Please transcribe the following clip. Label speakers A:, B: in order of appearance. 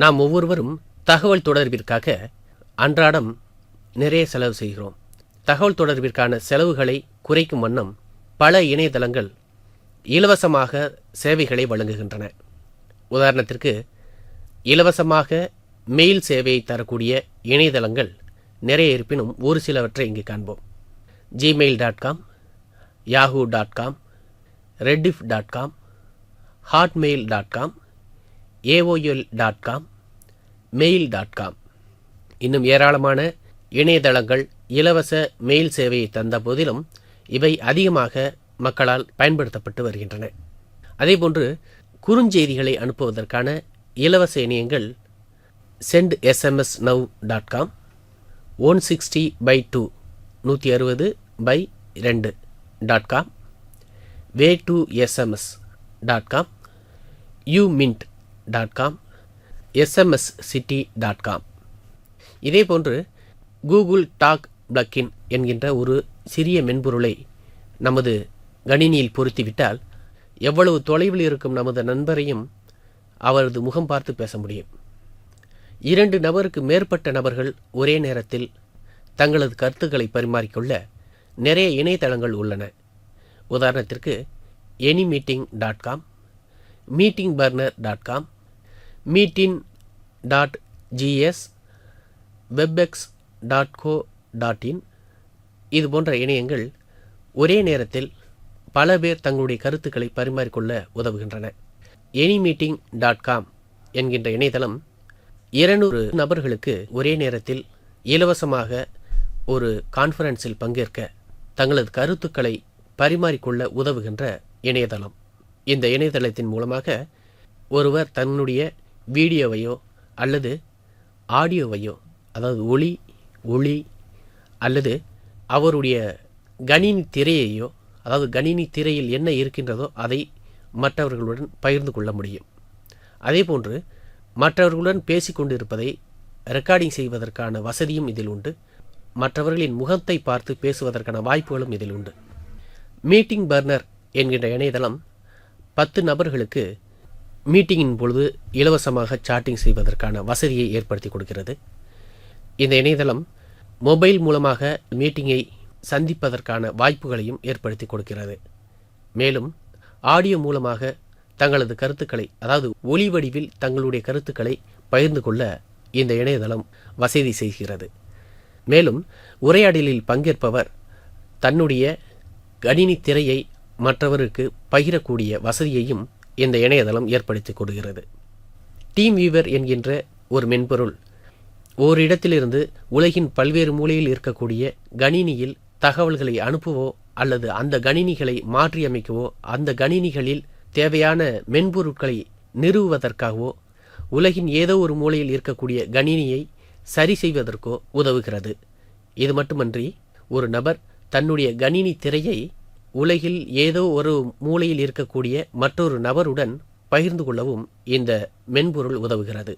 A: நாம் ஒவ்வொருவரும் தகவல் தொடர்பிற்காக அன்றாடம் நிறைய செலவு செய்கிறோம். தகவல் தொடர்பிற்கான செலவுகளை குறைக்கும் வண்ணம் பல இணையதளங்கள் இலவசமாக சேவைகளை வழங்குகின்றன. உதாரணத்திற்கு, இலவசமாக மெயில் சேவையை தரக்கூடிய இணையதளங்கள் நிறைய இருப்பினும் ஒரு சிலவற்றை இங்கு காண்போம். gmail.com, yahoo.com, rediff.com, hotmail.com, aol.com, mail.com இன்னும் ஏராளமான இணையதளங்கள் இலவச மெயில் சேவையை தந்த போதிலும் இவை அதிகமாக மக்களால் பயன்படுத்தப்பட்டு வருகின்றன. அதேபோன்று குறுஞ்செய்திகளை அனுப்புவதற்கான இலவச இணையங்கள் sendsmsnow.com, 160/2 160/2.com, way2sms.com, umint.com, smscity.com. இதேபோன்று கூகுள் டாக் பிளக்கின் என்கின்ற ஒரு சிறிய மென்பொருளை நமது கணினியில் பொருத்திவிட்டால் எவ்வளவு தொலைவில் இருக்கும் நமது நண்பரையும் அவரது முகம் பார்த்து பேச முடியும். 2 நபருக்கு மேற்பட்ட நபர்கள் ஒரே நேரத்தில் தங்களது கருத்துக்களை பரிமாறிக்கொள்ள நிறைய இணையதளங்கள் உள்ளன. உதாரணத்திற்கு anymeeting.com, meetingburner.com, meetin.gs, webex.co.in இது போன்ற இணையங்கள் ஒரே நேரத்தில் பல பேர் தங்களுடைய கருத்துக்களை பரிமாறிக்கொள்ள உதவுகின்றன. anymeeting.com என்கின்ற இணையதளம் 200 நபர்களுக்கு ஒரே நேரத்தில் இலவசமாக ஒரு கான்ஃபரன்ஸில் பங்கேற்க தங்களது கருத்துக்களை பரிமாறிக்கொள்ள உதவுகின்ற இணையதளம். இந்த இணையதளத்தின் மூலமாக ஒருவர் தன்னுடைய வீடியோவையோ அல்லது ஆடியோவையோ, அதாவது ஒளி அல்லது அவருடைய கணினி திரையையோ, அதாவது கணினி திரையில் என்ன இருக்கின்றதோ அதை மற்றவர்களுடன் பகிர்ந்து கொள்ள முடியும். அதேபோன்று மற்றவர்களுடன் பேசிக்கொண்டிருப்பதை ரெக்கார்டிங் செய்வதற்கான வசதியும் இதில் உண்டு. மற்றவர்களின் முகத்தை பார்த்து பேசுவதற்கான வாய்ப்புகளும் இதில் உண்டு. மீட்டிங் பர்னர் என்கின்ற இணையதளம் 10 நபர்களுக்கு மீட்டிங்கின் பொழுது இலவசமாக சாட்டிங் செய்வதற்கான வசதியை ஏற்படுத்தி கொடுக்கிறது. இந்த இணையதளம் மொபைல் மூலமாக மீட்டிங்கை சந்திப்பதற்கான வாய்ப்புகளையும் ஏற்படுத்தி கொடுக்கிறது. மேலும் ஆடியோ மூலமாக தங்களது கருத்துக்களை, அதாவது ஒலி வடிவில் தங்களுடைய கருத்துக்களை பகிர்ந்து கொள்ள இந்த இணையதளம் வசதி செய்கிறது. மேலும் உரையாடலில் பங்கேற்பவர் தன்னுடைய கணினி திரையை மற்றவருக்கு பகிரக்கூடிய வசதியையும் இந்த இணையதளம் ஏற்படுத்தி கொடுக்கிறது. டீம் வியூவர் என்கின்ற ஒரு மென்பொருள் ஓரிடத்திலிருந்து உலகின் பல்வேறு மூலையில் இருக்கக்கூடிய கணினியில் தகவல்களை அனுப்பவோ அல்லது அந்த கணினிகளை மாற்றியமைக்கவோ, அந்த கணினிகளில் தேவையான மென்பொருட்களை நிறுவுவதற்காகவோ, உலகின் ஏதோ ஒரு மூலையில் இருக்கக்கூடிய கணினியை சரி செய்வதற்கோ உதவுகிறது. இது மட்டுமன்றி ஒரு நபர் தன்னுடைய கணினி திரையை உலகில் ஏதோ ஒரு மூலையில் இருக்கக்கூடிய மற்றொரு நபருடன் பகிர்ந்து கொள்ளவும் இந்த மென்பொருள் உதவுகிறது.